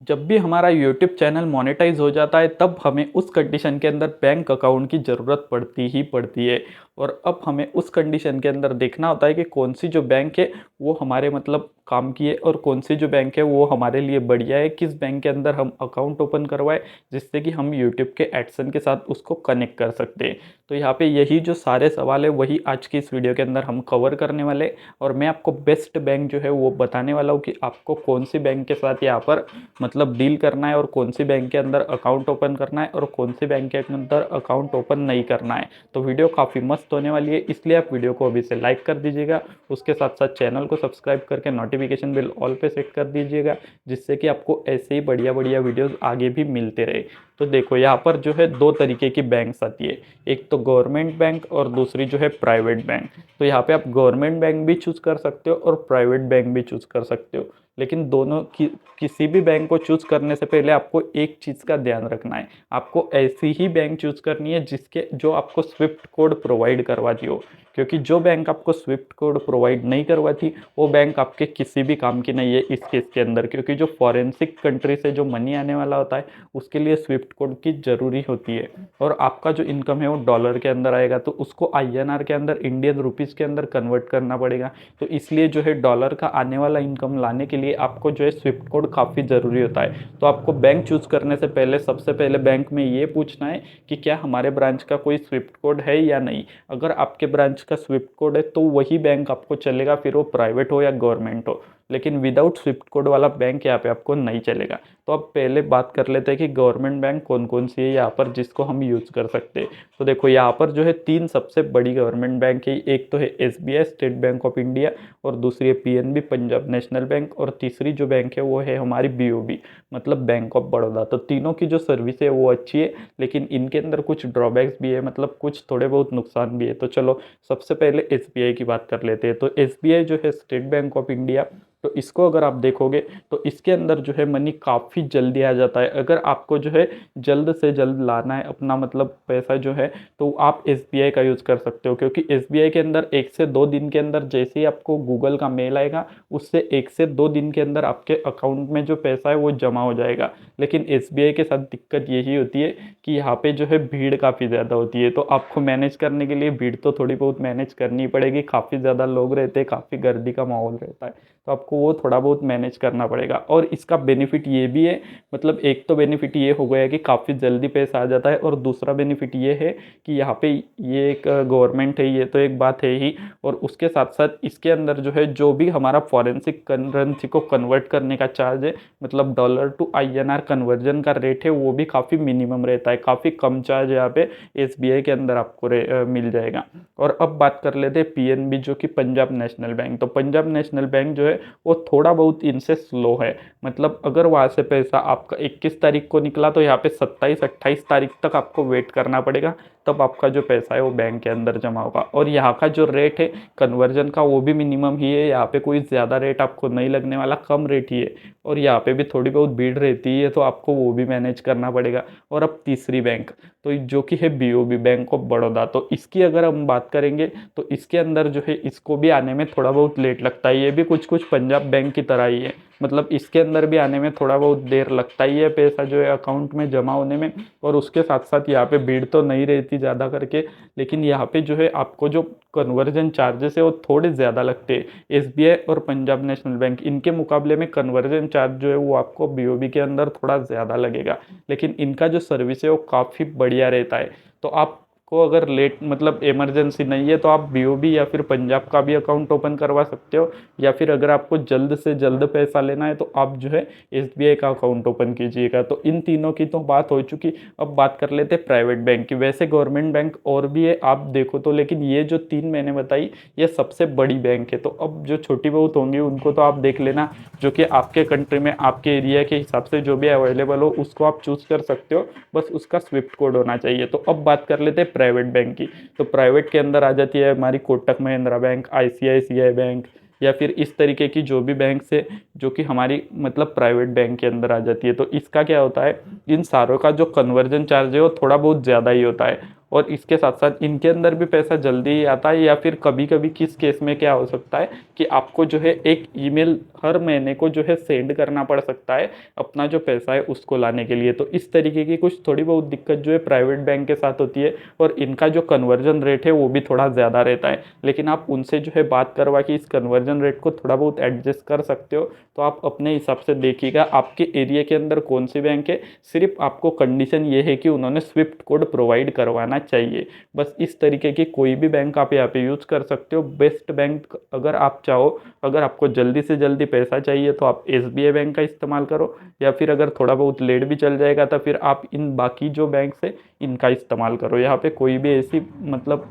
जब भी हमारा यूट्यूब चैनल मोनेटाइज हो जाता है तब हमें उस कंडीशन के अंदर बैंक अकाउंट की ज़रूरत पड़ती ही पड़ती है। और अब हमें उस कंडीशन के अंदर देखना होता है कि कौन सी जो बैंक है वो हमारे मतलब काम की है और कौन सी जो बैंक है वो हमारे लिए बढ़िया है, किस बैंक के अंदर हम अकाउंट ओपन करवाएं जिससे कि हम यूट्यूब के एडसन के साथ उसको कनेक्ट कर सकते हैं। तो यहाँ पे यही जो सारे सवाल है वही आज की इस वीडियो के अंदर हम कवर करने वाले हैं। और मैं आपको बेस्ट बैंक जो है वो बताने वाला हूँ कि आपको कौन सी बैंक के साथ यहाँ पर मतलब डील करना है और कौन सी बैंक के अंदर अकाउंट ओपन करना है और कौन सी बैंक के अंदर अकाउंट ओपन नहीं करना है। तो वीडियो काफ़ी मस्त होने वाली है, इसलिए आप वीडियो को अभी से लाइक कर दीजिएगा। उसके साथ साथ चैनल को सब्सक्राइब करके नोटिफिकेशन बिल ऑल पे सेट कर दीजिएगा, जिससे कि आपको ऐसे ही बढ़िया बढ़िया वीडियोस आगे भी मिलते रहे। तो देखो यहाँ पर जो है दो तरीके की बैंक्स आती है, एक तो गवर्नमेंट बैंक और दूसरी जो है प्राइवेट बैंक। तो यहाँ पे आप गवर्नमेंट बैंक भी चूज कर सकते हो और प्राइवेट बैंक भी चूज कर सकते हो। लेकिन दोनों की किसी भी बैंक को चूज करने से पहले आपको एक चीज़ का ध्यान रखना है, आपको ऐसी ही बैंक चूज करनी है जिसके जो आपको स्विफ्ट कोड प्रोवाइड करवाती हो। क्योंकि जो बैंक आपको स्विफ्ट कोड प्रोवाइड नहीं करवाती वो बैंक आपके किसी भी काम की नहीं है इस केस के अंदर, क्योंकि जो फॉरेंसिक कंट्री से जो मनी आने वाला होता है उसके लिए स्विफ्ट कोड की ज़रूरी होती है। और आपका जो इनकम है वो डॉलर के अंदर आएगा तो उसको आईएनआर के अंदर, इंडियन रुपीज़ के अंदर कन्वर्ट करना पड़ेगा। तो इसलिए जो है डॉलर का आने वाला इनकम लाने के लिए आपको जो है स्विफ्ट कोड काफ़ी ज़रूरी होता है। तो आपको बैंक चूज़ करने से पहले सबसे पहले बैंक में ये पूछना है कि क्या हमारे ब्रांच का कोई स्विफ्ट कोड है या नहीं। अगर आपके ब्रांच का स्विफ्ट कोड है तो वही बैंक आपको चलेगा, फिर वो प्राइवेट हो या गवर्नमेंट हो। लेकिन विदाउट स्विफ्ट कोड वाला बैंक यहाँ पे आपको नहीं चलेगा। तो अब पहले बात कर लेते हैं कि गवर्नमेंट बैंक कौन कौन सी है यहाँ पर जिसको हम यूज़ कर सकते हैं। तो देखो यहाँ पर जो है तीन सबसे बड़ी गवर्नमेंट बैंक है, एक तो है SBI state bank of India, और दूसरी है पीएनबी पंजाब नेशनल बैंक, और तीसरी जो बैंक है वो है हमारी बीओबी मतलब बैंक ऑफ बड़ौदा। तो तीनों की जो सर्विस है वो अच्छी है, लेकिन इनके अंदर कुछ ड्रॉबैक्स भी है, मतलब कुछ थोड़े बहुत नुकसान भी है। तो चलो सबसे पहले एसबीआई की बात कर लेते हैं। तो एसबीआई जो है स्टेट बैंक ऑफ इंडिया, तो इसको अगर आप देखोगे तो इसके अंदर जो है मनी काफ़ी जल्दी आ जाता है। अगर आपको जो है जल्द से जल्द लाना है अपना मतलब पैसा जो है, तो आप एसबीआई का यूज़ कर सकते हो, क्योंकि एसबीआई के अंदर 1 से 2 दिन के अंदर जैसे ही आपको गूगल का मेल आएगा उससे 1 से 2 दिन के अंदर आपके अकाउंट में जो पैसा है वो जमा हो जाएगा। लेकिन एसबीआई के साथ दिक्कत यही होती है कि यहाँ पे जो है भीड़ काफ़ी ज़्यादा होती है। तो आपको मैनेज करने के लिए भीड़ तो थोड़ी बहुत मैनेज करनी पड़ेगी, काफ़ी ज़्यादा लोग रहते हैं, काफ़ी गर्दी का माहौल रहता है, तो आपको वो थोड़ा बहुत मैनेज करना पड़ेगा। और इसका बेनिफिट ये भी है, मतलब एक तो बेनिफिट ये हो गया कि काफ़ी जल्दी पैसा आ जाता है, और दूसरा बेनिफिट ये है कि यहाँ पे ये एक गवर्नमेंट है, ये तो एक बात है ही। और उसके साथ साथ इसके अंदर जो है जो भी हमारा फॉरेंसिक करेंसी को कन्वर्ट करने का चार्ज है, मतलब डॉलर टू आईएनआर कन्वर्जन का रेट है, वो भी काफ़ी मिनिमम रहता है, काफ़ी कम चार्ज यहाँ पे एसबीआई के अंदर आपको मिल जाएगा। और अब बात कर लेते हैं पीएनबी जो कि पंजाब नेशनल बैंक। तो पंजाब नेशनल बैंक जो है वो थोड़ा बहुत इनसे स्लो है, मतलब अगर वहाँ से पैसा आपका 21 तारीख को निकला तो यहाँ पे 27-28 तारीख तक आपको वेट करना पड़ेगा, तब आपका जो पैसा है वो बैंक के अंदर जमा होगा। और यहाँ का जो रेट है कन्वर्जन का वो भी मिनिमम ही है, यहाँ पे कोई ज़्यादा रेट आपको नहीं लगने वाला, कम रेट ही है। और यहाँ पे भी थोड़ी बहुत भीड़ रहती है तो आपको वो भी मैनेज करना पड़ेगा। और अब तीसरी बैंक तो जो कि है बीओबी बैंक ऑफ बड़ौदा, तो इसकी अगर हम बात करेंगे तो इसके अंदर जो है इसको भी आने में थोड़ा बहुत लेट लगता है, ये भी कुछ कुछ पंजाब बैंक की तरह ही है, मतलब इसके अंदर भी आने में थोड़ा बहुत देर लगता ही है पैसा जो है अकाउंट में जमा होने में। और उसके साथ साथ यहाँ पे भीड़ तो नहीं रहती ज़्यादा करके, लेकिन यहाँ पे जो है आपको जो कन्वर्जन चार्जेस है वो थोड़े ज़्यादा लगते हैं। एसबीआई और पंजाब नेशनल बैंक इनके मुकाबले में कन्वर्जन चार्ज जो है वो आपको बीओबी के अंदर थोड़ा ज़्यादा लगेगा, लेकिन इनका जो सर्विस है वो काफ़ी बढ़िया रहता है। तो आपको अगर लेट मतलब इमरजेंसी नहीं है तो आप बीओबी या फिर पंजाब का भी अकाउंट ओपन करवा सकते हो, या फिर अगर आपको जल्द से जल्द पैसा लेना है तो आप जो है एसबीआई का अकाउंट ओपन कीजिएगा। तो इन तीनों की तो बात हो चुकी, अब बात कर लेते हैं प्राइवेट बैंक की। वैसे गवर्नमेंट बैंक और भी है आप देखो तो, लेकिन ये जो तीन मैंने बताई ये सबसे बड़ी बैंक है। तो अब जो छोटी बहुत होंगी उनको तो आप देख लेना, जो कि आपके कंट्री में आपके एरिया के हिसाब से जो भी अवेलेबल हो उसको आप चूज कर सकते हो, बस उसका स्विफ्ट कोड होना चाहिए। तो अब बात कर लेते हैं प्राइवेट बैंक की। तो प्राइवेट के अंदर आ जाती है हमारी Kotak Mahindra bank, ICICI bank, या फिर इस तरीके की जो भी बैंक से जो कि हमारी मतलब प्राइवेट बैंक के अंदर आ जाती है। तो इसका क्या होता है, इन सारों का जो कन्वर्जन चार्ज है वो थोड़ा बहुत ज़्यादा ही होता है। और इसके साथ साथ इनके अंदर भी पैसा जल्दी ही आता है, या फिर कभी कभी किस केस में क्या हो सकता है कि आपको जो है एक ईमेल हर महीने को जो है सेंड करना पड़ सकता है अपना जो पैसा है उसको लाने के लिए। तो इस तरीके की कुछ थोड़ी बहुत दिक्कत जो है प्राइवेट बैंक के साथ होती है, और इनका जो कन्वर्जन रेट है वो भी थोड़ा ज़्यादा रहता है। लेकिन आप उनसे जो है बात करवा के इस कन्वर्जन रेट को थोड़ा बहुत एडजस्ट कर सकते हो। तो आप अपने हिसाब से देखिएगा आपके एरिया के अंदर कौन सी बैंक है, सिर्फ आपको कंडीशन ये है कि उन्होंने स्विफ्ट कोड प्रोवाइड करवाना चाहिए। बस इस तरीके की कोई भी बैंक आप यहाँ पे यूज़ कर सकते हो। बेस्ट बैंक अगर आप चाहो, अगर आपको जल्दी से जल्दी पैसा चाहिए तो आप SBI बैंक का इस्तेमाल करो, या फिर अगर थोड़ा बहुत लेट भी चल जाएगा तो फिर आप इन बाकी जो बैंक है इनका इस्तेमाल करो। यहाँ पे कोई भी ऐसी मतलब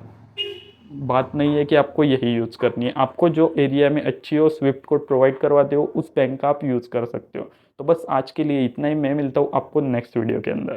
बात नहीं है कि आपको यही यूज़ करनी है। आपको जो एरिया में अच्छी हो, स्विफ्ट कोड प्रोवाइड करवाते हो, उस बैंक का आप यूज़ कर सकते हो। तो बस आज के लिए इतना ही। मैं मिलता हूँ आपको नेक्स्ट वीडियो के अंदर।